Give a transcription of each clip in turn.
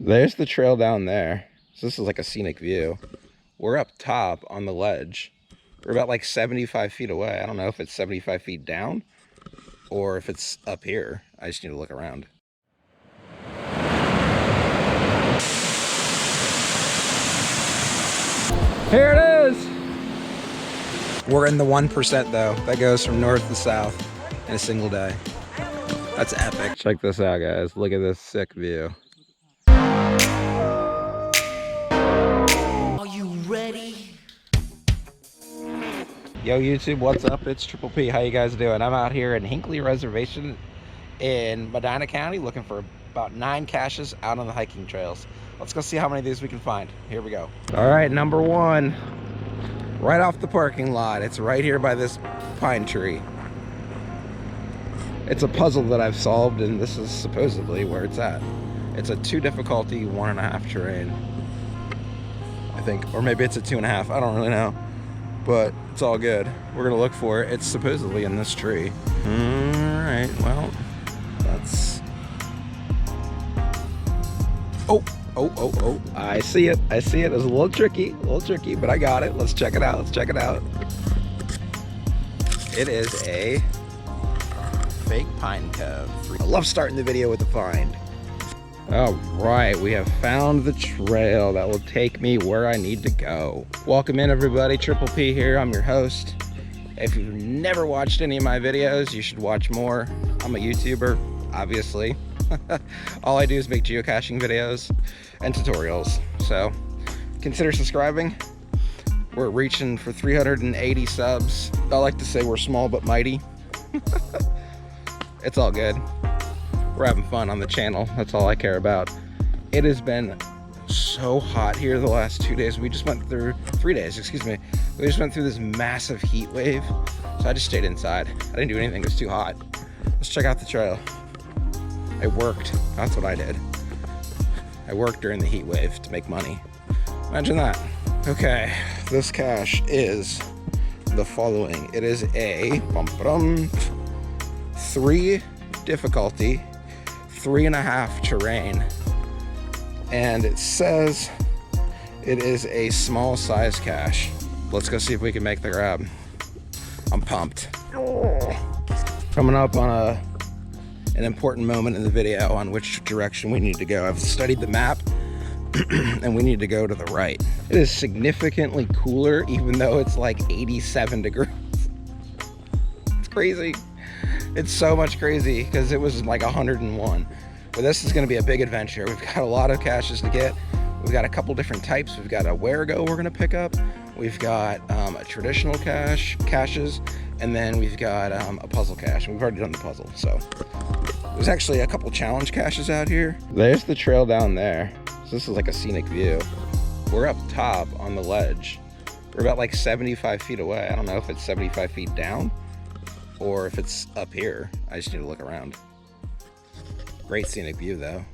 There's the trail down there. So this is like a scenic view. We're up top on the ledge. We're about like 75 feet away. I don't know if it's 75 feet down or if it's up here. I just need to look around. Here it is. We're in the 1% though. That goes from north to south in a single day. That's epic. Check this out, guys. Look at this sick view. Are you ready? Yo, YouTube, what's up? It's Triple P. How you guys doing? I'm out here in Hinckley Reservation in Medina County looking for about 9 caches out on the hiking trails. Let's go see how many of these we can find. Here we go. All right, number 1. Right off the parking lot. It's right here by this pine tree. It's a puzzle that I've solved, and this is supposedly where it's at. It's a 2 difficulty, 1.5 terrain, I think, or maybe it's a 2.5. I don't really know, but it's all good. We're gonna look for it. It's supposedly in this tree. All right, well, that's. Oh, I see it. I see it. It was a little tricky, but I got it. Let's check it out. Let's check it out. It is a fake pine cove. I love starting the video with a find. All right, we have found the trail that will take me where I need to go. Welcome in, everybody. Triple P here. I'm your host. If you've never watched any of my videos, you should watch more. I'm a YouTuber, obviously. All I do is make geocaching videos and tutorials, so consider subscribing. We're reaching for 380 subs. I like to say we're small but mighty. It's all good. We're having fun on the channel. That's all I care about. It has been so hot here the last 2 days. We just went through 3 days, excuse me. We just went through this massive heat wave, so I just stayed inside. I didn't do anything. It was too hot. Let's check out the trail. I worked. That's what I did. I worked during the heat wave to make money. Imagine that. Okay, this cache is the following. It is a 3 difficulty, 3.5 terrain, and it says it is a small size cache. Let's go see if we can make the grab. I'm pumped. Coming up on an important moment in the video on which direction we need to go. I've studied the map and we need to go to the right. It is significantly cooler even though it's like 87 degrees. It's crazy. It's so much crazy because it was like 101. But this is going to be a big adventure. We've got a lot of caches to get. We've got a couple different types. We've got a where-go we're going to pick up. We've got a traditional caches, and then we've got a puzzle cache. We've already done the puzzle, so there's actually a couple challenge caches out here. There's the trail down there. So this is like a scenic view. We're up top on the ledge. We're about like 75 feet away. I don't know if it's 75 feet down or if it's up here. I just need to look around. Great scenic view though.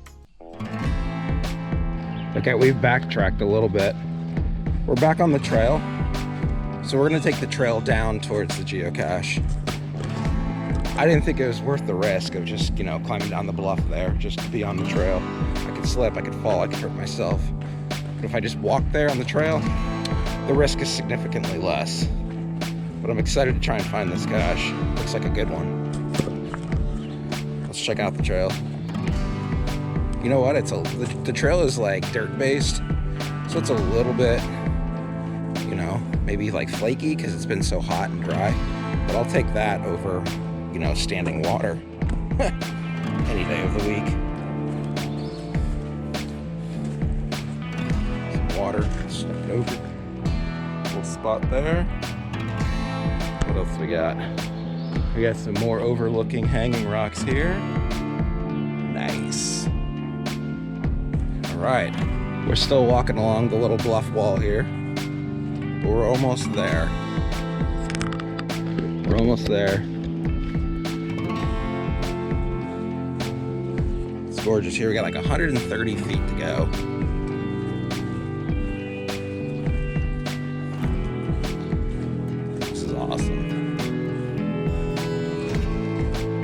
Okay, we've backtracked a little bit. We're back on the trail. So we're gonna take the trail down towards the geocache. I didn't think it was worth the risk of just, climbing down the bluff there just to be on the trail. I could slip, I could fall, I could hurt myself. But if I just walk there on the trail, the risk is significantly less. But I'm excited to try and find this cache. Looks like a good one. Let's check out the trail. You know what? The trail is like dirt based, so it's a little bit, maybe like flaky because it's been so hot and dry. But I'll take that over, standing water any day of the week. Some water, step it over. Little spot there. What else we got? We got some more overlooking hanging rocks here. Nice. All right, we're still walking along the little bluff wall here, but we're almost there. We're almost there. It's gorgeous here. We got like 130 feet to go. This is awesome.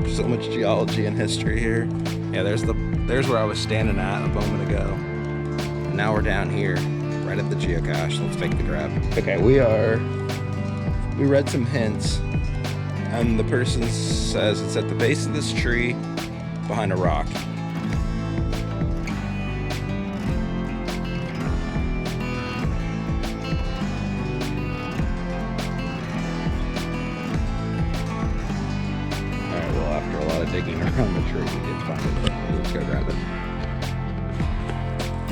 So much geology and history here. Yeah, there's where I was standing at a moment ago. Now we're down here, right at the geocache. Let's make the grab. Okay, we read some hints, and the person says it's at the base of this tree behind a rock. Alright, well, after a lot of digging around the tree, we did find it. Let's go grab it.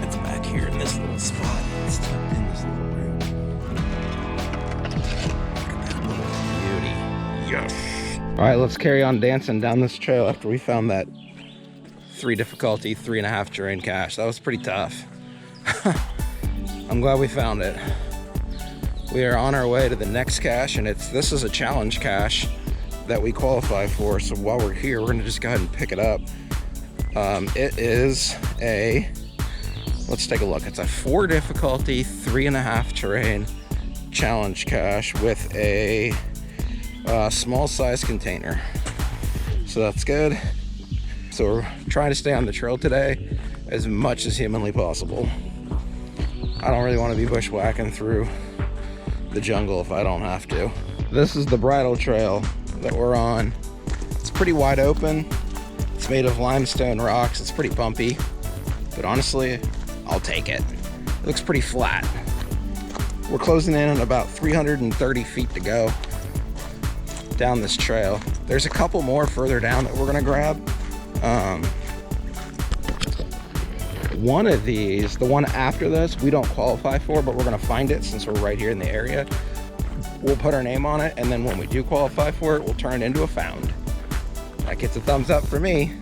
It's back here in this little spot. It's tucked in this little room. Look at that little beauty. Yes! Alright, let's carry on dancing down this trail after we found that 3 difficulty, 3.5 terrain cache. That was pretty tough. I'm glad we found it. We are on our way to the next cache, and this is a challenge cache that we qualify for. So while we're here, we're gonna just go ahead and pick it up. It is let's take a look. It's a 4 difficulty, 3.5 terrain challenge cache with a small size container. So that's good. So we're trying to stay on the trail today as much as humanly possible. I don't really want to be bushwhacking through the jungle if I don't have to. This is the bridle trail that we're on. It's pretty wide open. It's made of limestone rocks. It's pretty bumpy, but honestly, I'll take it. It looks pretty flat. We're closing in on about 330 feet to go down this trail. There's a couple more further down that we're gonna grab. One of these, the one after this, we don't qualify for, but we're gonna find it since we're right here in the area. We'll put our name on it, and then when we do qualify for it, we'll turn it into a found. That gets a thumbs up for me.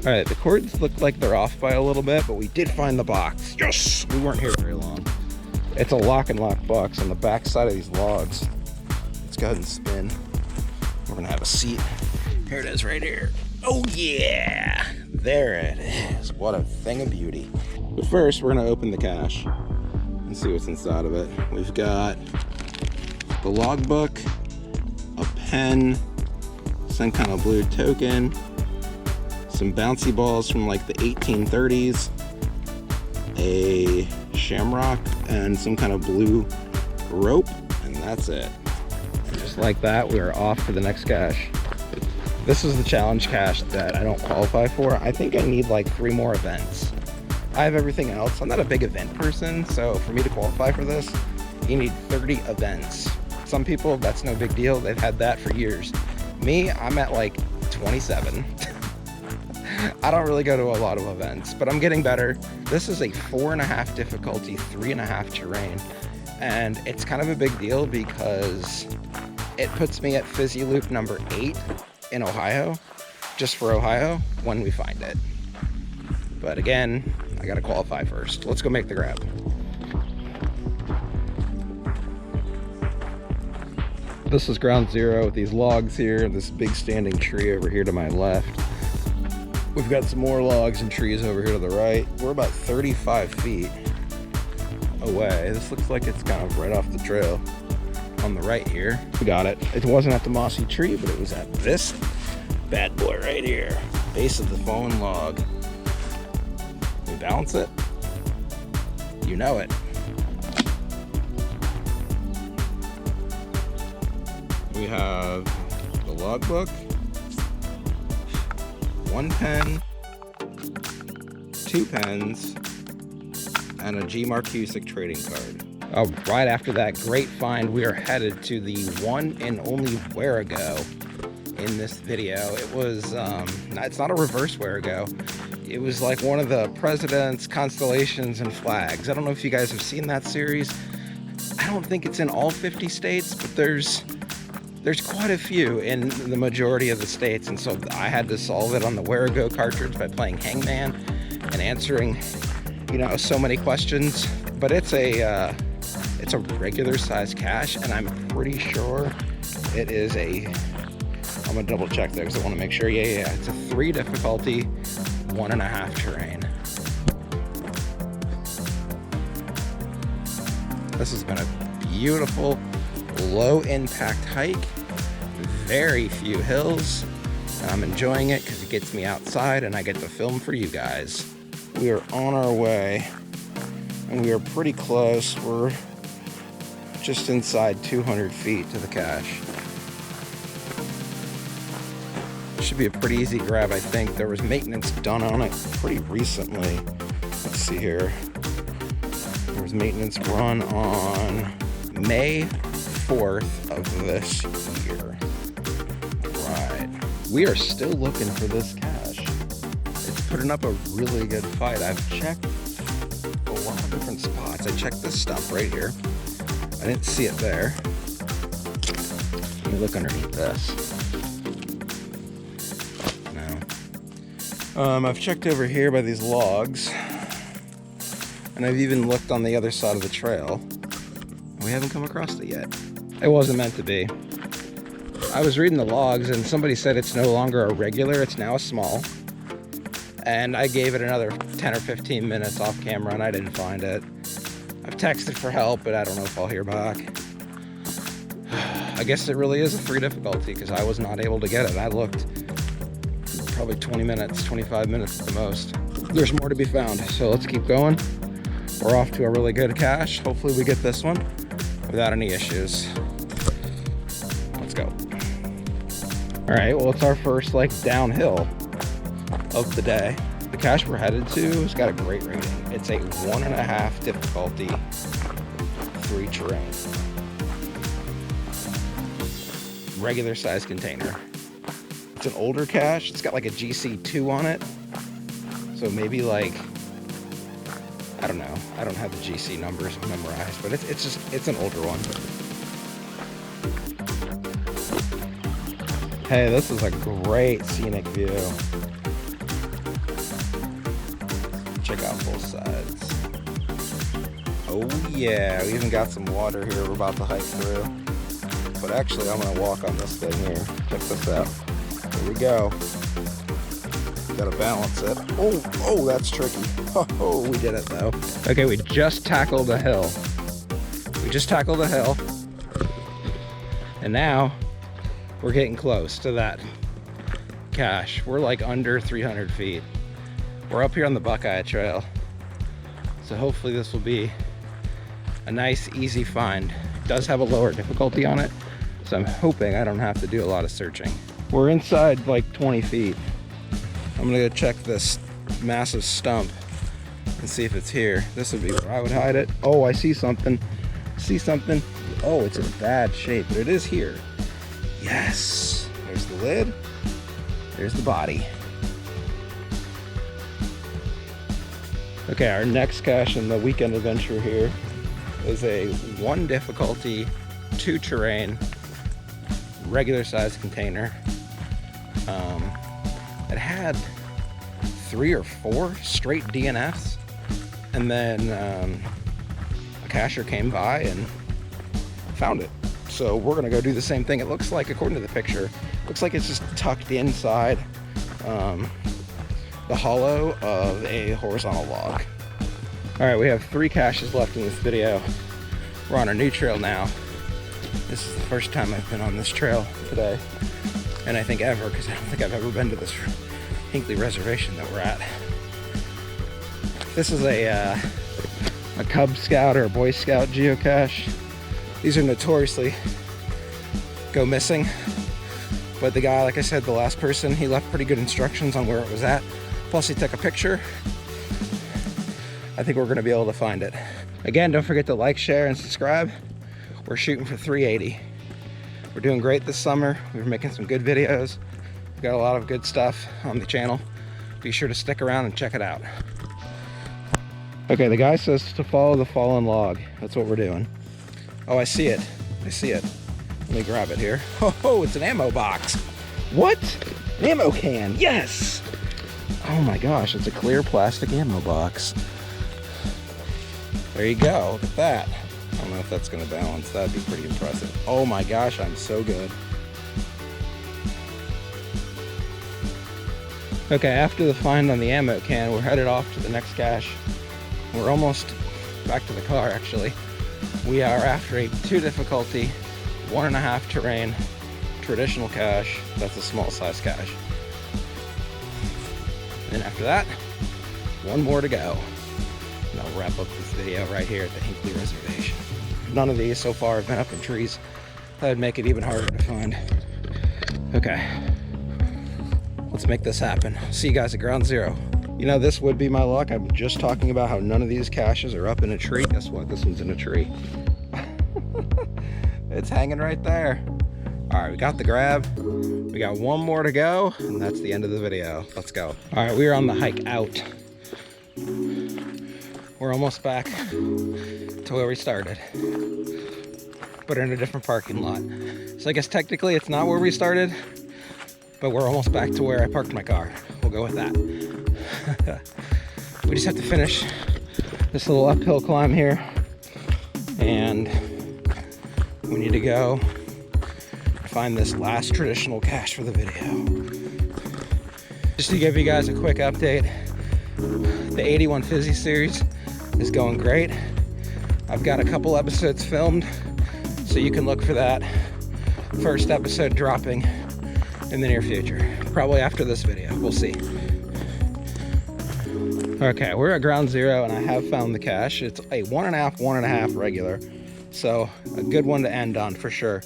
All right, the cords look like they're off by a little bit, but we did find the box. Yes! We weren't here very long. It's a lock and lock box on the back side of these logs. Let's go ahead and spin. We're gonna have a seat. Here it is right here. Oh yeah! There it is. What a thing of beauty. But first, we're gonna open the cache and see what's inside of it. We've got the logbook, a pen, some kind of blue token, some bouncy balls from like the 1830s, a shamrock, and some kind of blue rope, and that's it. And just like that, we are off to the next cache. This is the challenge cache that I don't qualify for. I think I need like 3 more events. I have everything else. I'm not a big event person, so for me to qualify for this, you need 30 events. Some people, that's no big deal. They've had that for years. Me, I'm at like 27. I don't really go to a lot of events, but I'm getting better. This is a 4.5 difficulty, 3.5 terrain, and it's kind of a big deal because it puts me at Fizzy Loop number 8 in Ohio, just for Ohio, when we find it. But again, I gotta qualify first. Let's go make the grab. This is ground zero with these logs here, this big standing tree over here to my left. We've got some more logs and trees over here to the right. We're about 35 feet away. This looks like it's kind of right off the trail on the right here. We got it. It wasn't at the mossy tree, but it was at this bad boy right here. Base of the fallen log. We balance it. You know it. We have the logbook, 1 pen, 2 pens, and a G. Marcusic trading card. Right after that great find, we are headed to the one and only Wherigo in this video. It was, it's not a reverse Wherigo. It was like one of the presidents, constellations, and flags. I don't know if you guys have seen that series. I don't think it's in all 50 states, but there's quite a few in the majority of the states, and so I had to solve it on the Wherigo cartridge by playing Hangman and answering, so many questions. But it's a regular size cache, and I'm pretty sure it is I'm gonna double check there because I want to make sure. Yeah, it's a 3 difficulty, 1.5 terrain. This has been a beautiful, low impact hike, very few hills, and I'm enjoying it because it gets me outside and I get to film for you guys. We are on our way, and we are pretty close. We're just inside 200 feet to the cache. Should be a pretty easy grab, I think. There was maintenance done on it pretty recently. Let's see here. There was maintenance run on May 4th of this year. Right. We are still looking for this cache. It's putting up a really good fight. I've checked a lot of different spots. I checked this stump right here. I didn't see it there. Let me look underneath this. No. I've checked over here by these logs. And I've even looked on the other side of the trail. We haven't come across it yet. It wasn't meant to be. I was reading the logs and somebody said it's no longer a regular, it's now a small. And I gave it another 10 or 15 minutes off camera and I didn't find it. I've texted for help, but I don't know if I'll hear back. I guess it really is a 3 difficulty because I was not able to get it. I looked probably 20 minutes, 25 minutes at the most. There's more to be found, so let's keep going. We're off to a really good cache. Hopefully we get this one without any issues. Let's go. All right, well, it's our first downhill of the day. The cache we're headed to has got a great rating. It's a 1.5 difficulty, 3 terrain. Regular size container. It's an older cache. It's got a GC2 on it. So maybe I don't know. I don't have the GC numbers memorized, but it's an older one. Hey, this is a great scenic view. Check out both sides. Oh yeah, we even got some water here we're about to hike through. But actually, I'm gonna walk on this thing here. Check this out. Here we go. Gotta balance it. Oh, that's tricky. Oh, we did it though. Okay, we just tackled a hill. And now we're getting close to that cache. We're under 300 feet. We're up here on the Buckeye Trail. So hopefully this will be a nice, easy find. It does have a lower difficulty on it, so I'm hoping I don't have to do a lot of searching. We're inside 20 feet. I'm gonna go check this massive stump and see if it's here. This would be where I would hide it. Oh, I see something. Oh, it's in bad shape, but it is here. Yes. There's the lid. There's the body. Okay, our next cache in the weekend adventure here is a 1 difficulty, 2 terrain, regular size container. It had 3 or 4 straight DNFs, and then a cacher came by and found it. So we're gonna go do the same thing. It looks like, according to the picture, looks like it's just tucked inside the hollow of a horizontal log. All right, we have 3 caches left in this video. We're on a new trail now. This is the first time I've been on this trail today, and I think ever, because I don't think I've ever been to this Hinckley Reservation that we're at. This is a Cub Scout or a Boy Scout geocache. These are notoriously go missing, but the guy, like I said, the last person, he left pretty good instructions on where it was at. Plus he took a picture. I think we're gonna be able to find it. Again, don't forget to like, share, and subscribe. We're shooting for 380. We're doing great this summer. We're making some good videos. We've got a lot of good stuff on the channel. Be sure to stick around and check it out. Okay, the guy says to follow the fallen log. That's what we're doing. Oh, I see it. Let me grab it here. Oh, it's an ammo box. What? An ammo can, yes! Oh my gosh, it's a clear plastic ammo box. There you go, look at that. I don't know if that's gonna balance. That'd be pretty impressive. Oh my gosh, I'm so good. Okay, after the find on the ammo can, we're headed off to the next cache. We're almost back to the car, actually. We are after a 2 difficulty, 1.5 terrain, traditional cache. That's a small size cache. And after that, One more to go. And I'll wrap up this video right here at the Hinckley Reservation. None of these so far have been up in trees. That would make it even harder to find. Okay, let's make this happen. See you guys at ground zero. You know, this would be my luck. I'm just talking about how none of these caches are up in a tree. Guess what? This one's in a tree. It's hanging right there. All right, we got the grab. We got one more to go, and that's the end of the video. Let's go. All right, we are on the hike out. We're almost back to where we started, but in a different parking lot. So I guess technically it's not where we started, but we're almost back to where I parked my car. We'll go with that. We just have to finish this little uphill climb here, and we need to go find this last traditional cache for the video. Just to give you guys a quick update, the 81 Fizzy series is going great. I've got a couple episodes filmed, so you can look for that first episode dropping in the near future. Probably after this video, we'll see. Okay, we're at ground zero and I have found the cache. It's a 1.5 regular, so a good one to end on for sure.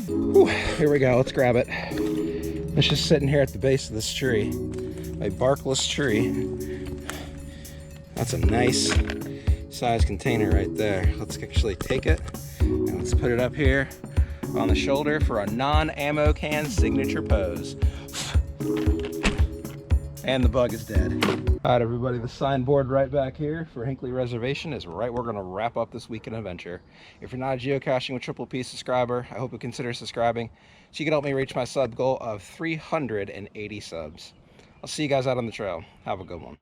Whew, here we go, let's grab it. It's just sitting here at the base of this tree, a barkless tree. That's a nice size container right there. Let's actually take it and let's put it up here on the shoulder for a non-ammo can signature pose. And the bug is dead. All right, everybody, the signboard right back here for Hinckley Reservation is right where we're gonna wrap up this weekend adventure. If you're not a Geocaching with Triple P subscriber, I hope you consider subscribing so you can help me reach my sub goal of 380 subs. I'll see you guys out on the trail. Have a good one.